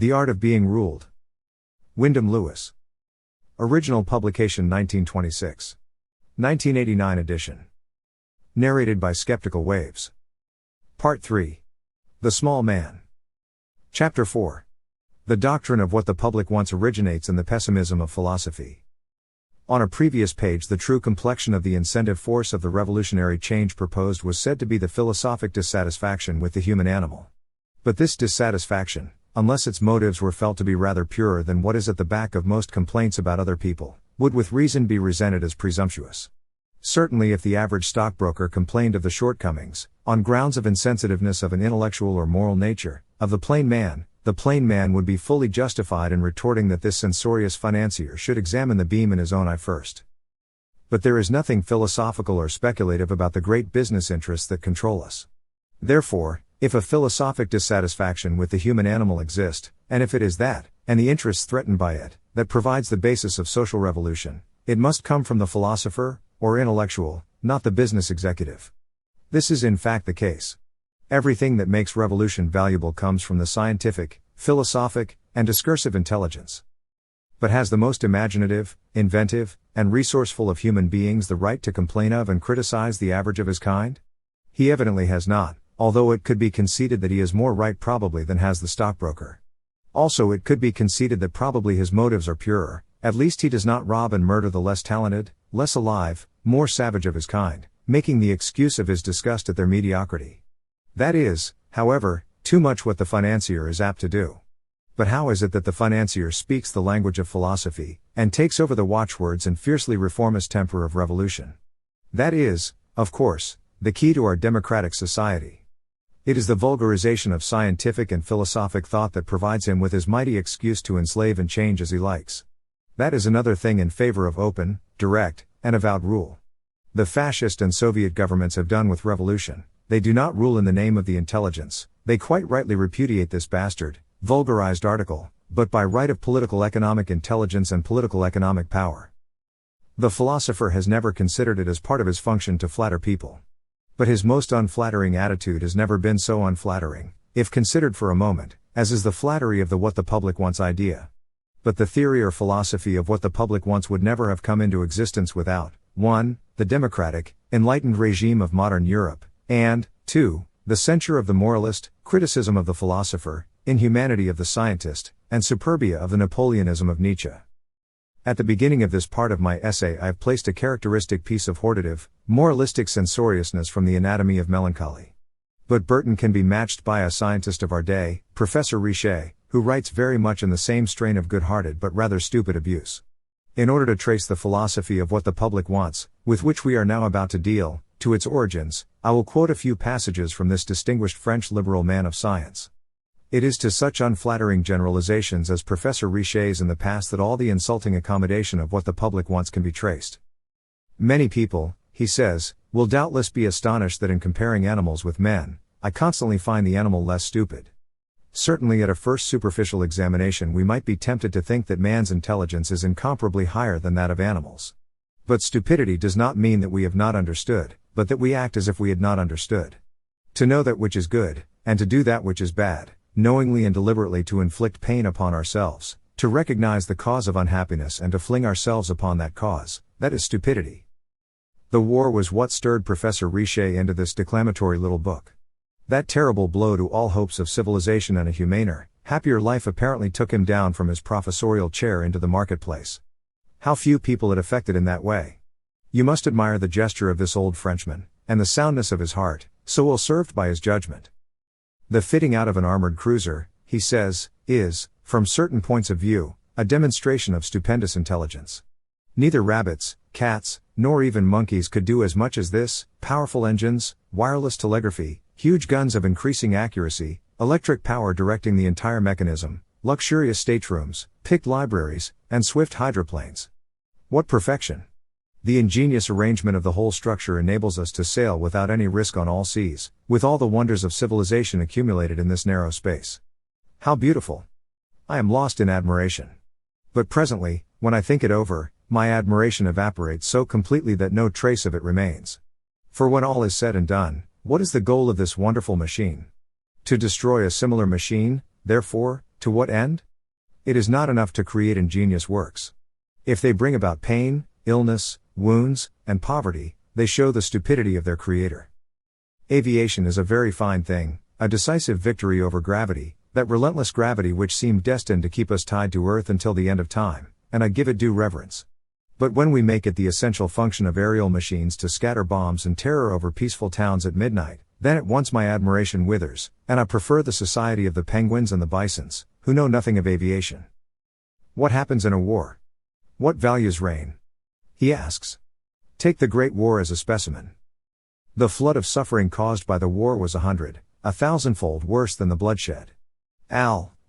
The Art of Being Ruled. Wyndham Lewis. Original publication 1926. 1989 edition. Narrated by Skeptical Waves. Part 3. The Small Man. Chapter 4. The Doctrine of What the Public Wants originates in the Pessimism of philosophy. On a previous page, the true complexion of the incentive force of the revolutionary change proposed was said to be the philosophic dissatisfaction with the human animal. But this dissatisfaction, unless its motives were felt to be rather purer than what is at the back of most complaints about other people, would with reason be resented as presumptuous. Certainly, if the average stockbroker complained of the shortcomings, on grounds of insensitiveness of an intellectual or moral nature, of the plain man would be fully justified in retorting that this censorious financier should examine the beam in his own eye first. But there is nothing philosophical or speculative about the great business interests that control us. Therefore, if a philosophic dissatisfaction with the human animal exist, and if it is that, and the interests threatened by it, that provides the basis of social revolution, it must come from the philosopher, or intellectual, not the business executive. This is in fact the case. Everything that makes revolution valuable comes from the scientific, philosophic, and discursive intelligence. But has the most imaginative, inventive, and resourceful of human beings the right to complain of and criticize the average of his kind? He evidently has not, although it could be conceded that he is more right probably than has the stockbroker. Also, it could be conceded that probably his motives are purer, at least he does not rob and murder the less talented, less alive, more savage of his kind, making the excuse of his disgust at their mediocrity. That is, however, too much what the financier is apt to do. But how is it that the financier speaks the language of philosophy, and takes over the watchwords and fiercely reformist temper of revolution? That is, of course, the key to our democratic society. It is the vulgarization of scientific and philosophic thought that provides him with his mighty excuse to enslave and change as he likes. That is another thing in favor of open, direct, and avowed rule. The fascist and Soviet governments have done with revolution. They do not rule in the name of the intelligence, they quite rightly repudiate this bastard, vulgarized article, but by right of political economic intelligence and political economic power. The philosopher has never considered it as part of his function to flatter people. But his most unflattering attitude has never been so unflattering, if considered for a moment, as is the flattery of the what the public wants idea. But the theory or philosophy of what the public wants would never have come into existence without 1. The democratic, enlightened regime of modern Europe, and 2. The censure of the moralist, criticism of the philosopher, inhumanity of the scientist, and superbia of the Napoleonism of Nietzsche. At the beginning of this part of my essay I have placed a characteristic piece of hortative, moralistic censoriousness from the Anatomy of Melancholy. But Burton can be matched by a scientist of our day, Professor Richet, who writes very much in the same strain of good-hearted but rather stupid abuse. In order to trace the philosophy of what the public wants, with which we are now about to deal, to its origins, I will quote a few passages from this distinguished French liberal man of science. It is to such unflattering generalizations as Professor Richet's in the past that all the insulting accommodation of what the public wants can be traced. Many people, he says, will doubtless be astonished that in comparing animals with men, I constantly find the animal less stupid. Certainly at a first superficial examination we might be tempted to think that man's intelligence is incomparably higher than that of animals. But stupidity does not mean that we have not understood, but that we act as if we had not understood. To know that which is good, and to do that which is bad, knowingly and deliberately to inflict pain upon ourselves, to recognize the cause of unhappiness and to fling ourselves upon that cause, that is stupidity. The war was what stirred Professor Richet into this declamatory little book. That terrible blow to all hopes of civilization and a humaner, happier life apparently took him down from his professorial chair into the marketplace. How few people it affected in that way. You must admire the gesture of this old Frenchman, and the soundness of his heart, so well served by his judgment. The fitting out of an armored cruiser, he says, is, from certain points of view, a demonstration of stupendous intelligence. Neither rabbits, cats, nor even monkeys could do as much as this: powerful engines, wireless telegraphy, huge guns of increasing accuracy, electric power directing the entire mechanism, luxurious staterooms, picked libraries, and swift hydroplanes. What perfection! The ingenious arrangement of the whole structure enables us to sail without any risk on all seas, with all the wonders of civilization accumulated in this narrow space. How beautiful! I am lost in admiration. But presently, when I think it over, my admiration evaporates so completely that no trace of it remains. For when all is said and done, what is the goal of this wonderful machine? To destroy a similar machine, therefore, To what end? It is not enough to create ingenious works. If they bring about pain, illness, wounds, and poverty, they show the stupidity of their creator. Aviation is a very fine thing, a decisive victory over gravity, that relentless gravity which seemed destined to keep us tied to earth until the end of time, and I give it due reverence. But when we make it the essential function of aerial machines to scatter bombs and terror over peaceful towns at midnight, then at once my admiration withers, and I prefer the society of the penguins and the bisons, who know nothing of aviation. What happens in a war? What values reign? He asks. Take the Great War as a specimen. The flood of suffering caused by the war was 1,000-fold worse than the bloodshed.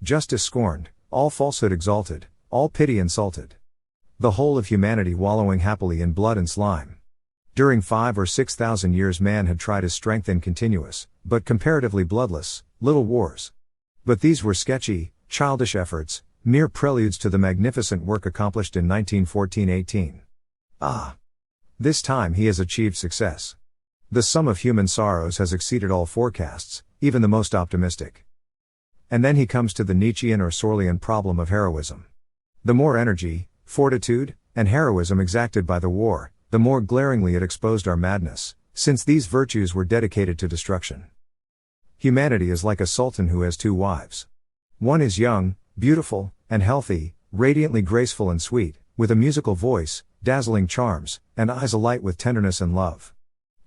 Justice scorned, all falsehood exalted, all pity insulted. The whole of humanity wallowing happily in blood and slime. During 5,000 or 6,000 years man had tried his strength in continuous, but comparatively bloodless, little wars. But these were sketchy, childish efforts, mere preludes to the magnificent work accomplished in 1914-18. This time he has achieved success. The sum of human sorrows has exceeded all forecasts, even the most optimistic. And then he comes to the Nietzschean or Sorlean problem of heroism. The more energy, fortitude, and heroism exacted by the war, the more glaringly it exposed our madness, since these virtues were dedicated to destruction. Humanity is like a sultan who has two wives. One is young, beautiful, and healthy, radiantly graceful and sweet, with a musical voice, dazzling charms, and eyes alight with tenderness and love.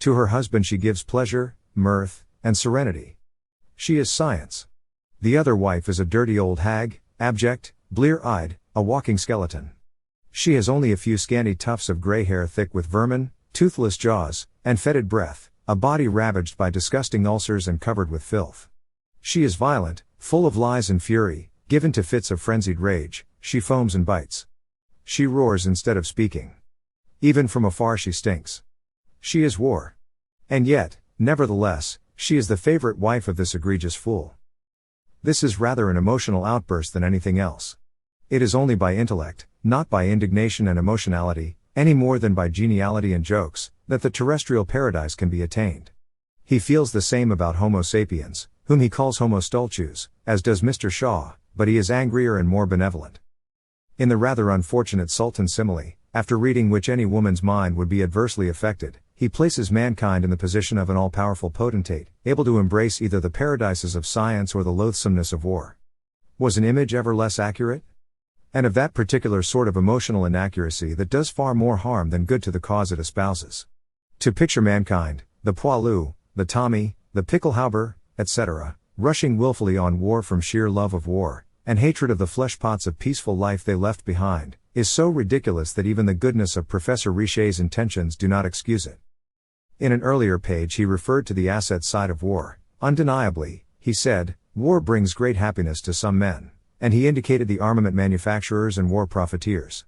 To her husband she gives pleasure, mirth, and serenity. She is science. The other wife is a dirty old hag, abject, blear-eyed, a walking skeleton. She has only a few scanty tufts of gray hair thick with vermin, toothless jaws, and fetid breath, a body ravaged by disgusting ulcers and covered with filth. She is violent, full of lies and fury, given to fits of frenzied rage, she foams and bites. She roars instead of speaking. Even from afar she stinks. She is war. And yet, nevertheless, she is the favorite wife of this egregious fool. This is rather an emotional outburst than anything else. It is only by intellect, not by indignation and emotionality, any more than by geniality and jokes, that the terrestrial paradise can be attained. He feels the same about Homo sapiens, whom he calls Homo stultus, as does Mr. Shaw, but he is angrier and more benevolent. In the rather unfortunate Sultan simile, after reading which any woman's mind would be adversely affected, he places mankind in the position of an all-powerful potentate, able to embrace either the paradises of science or the loathsomeness of war. Was an image ever less accurate? And of that particular sort of emotional inaccuracy that does far more harm than good to the cause it espouses. To picture mankind, the poilu, the Tommy, the pickelhauber, etc., rushing willfully on war from sheer love of war, and hatred of the fleshpots of peaceful life they left behind, is so ridiculous that even the goodness of Professor Richet's intentions do not excuse it. In an earlier page he referred to the asset side of war. Undeniably, he said, war brings great happiness to some men, and he indicated the armament manufacturers and war profiteers.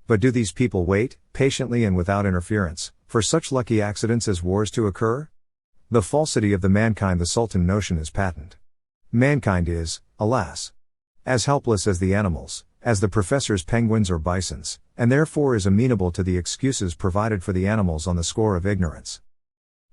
But do these people wait, patiently and without interference, for such lucky accidents as wars to occur? The falsity of the mankind the Sultan notion is patent. Mankind is, alas, as helpless as the animals, as the professor's penguins or bisons, and therefore is amenable to the excuses provided for the animals on the score of ignorance.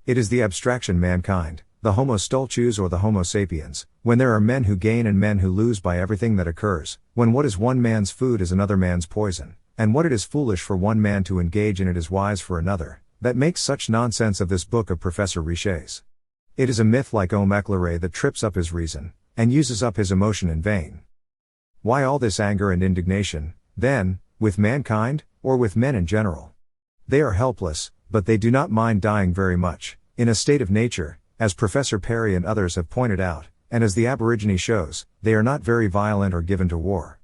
It is the abstraction mankind, the Homo stultus or the Homo sapiens, when there are men who gain and men who lose by everything that occurs, when what is one man's food is another man's poison, and what it is foolish for one man to engage in it is wise for another, that makes such nonsense of this book of Professor Richet's. It is a myth like Homme éclairé that trips up his reason, and uses up his emotion in vain. Why all this anger and indignation, then, with mankind, or with men in general? They are helpless, but they do not mind dying very much, in a state of nature, as Professor Perry and others have pointed out, and as the Aborigine shows, they are not very violent or given to war.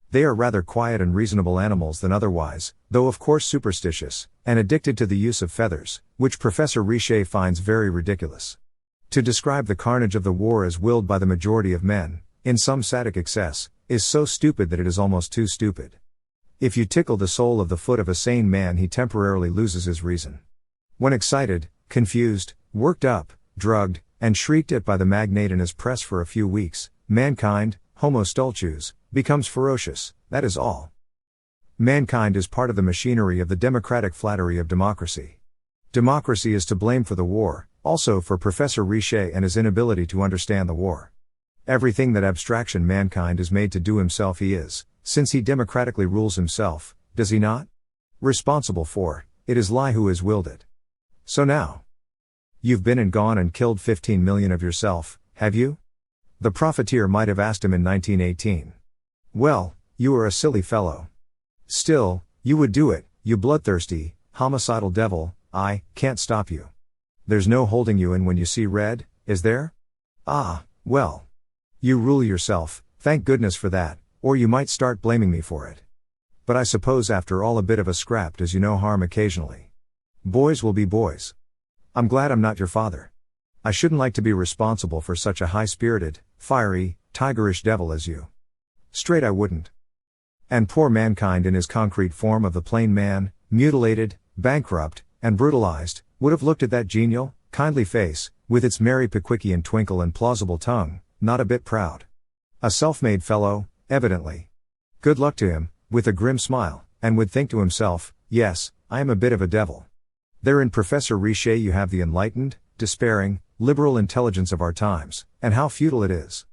They are rather quiet and reasonable animals than otherwise, though of course superstitious, and addicted to the use of feathers, which Professor Richet finds very ridiculous. To describe the carnage of the war as willed by the majority of men, in some sadistic excess, is so stupid that it is almost too stupid. If you tickle the sole of the foot of a sane man he temporarily loses his reason. When excited, confused, worked up, drugged, and shrieked at by the magnate in his press for a few weeks, mankind, Homo stultus, becomes ferocious, that is all. Mankind is part of the machinery of the democratic flattery of democracy. Democracy is to blame for the war, also for Professor Richet and his inability to understand the war. Everything that abstraction mankind is made to do himself he is, since he democratically rules himself, does he not? Responsible for, it is lie who has willed it. So now. You've been and gone and killed 15 million of yourself, have you? The profiteer might have asked him in 1918. Well, you are a silly fellow. Still, you would do it, you bloodthirsty, homicidal devil. I can't stop you. There's no holding you in when you see red, is there? Ah, well. You rule yourself, thank goodness for that, or you might start blaming me for it. But I suppose after all a bit of a scrap does you no harm occasionally. Boys will be boys. I'm glad I'm not your father. I shouldn't like to be responsible for such a high-spirited, fiery, tigerish devil as you. Straight I wouldn't. And poor mankind in his concrete form of the plain man, mutilated, bankrupt, and brutalized, would have looked at that genial, kindly face, with its merry Pickwickian twinkle and plausible tongue, not a bit proud. A self-made fellow, evidently. Good luck to him, with a grim smile, and would think to himself, yes, I am a bit of a devil. There in Professor Richer you have the enlightened, despairing, liberal intelligence of our times, and how futile it is.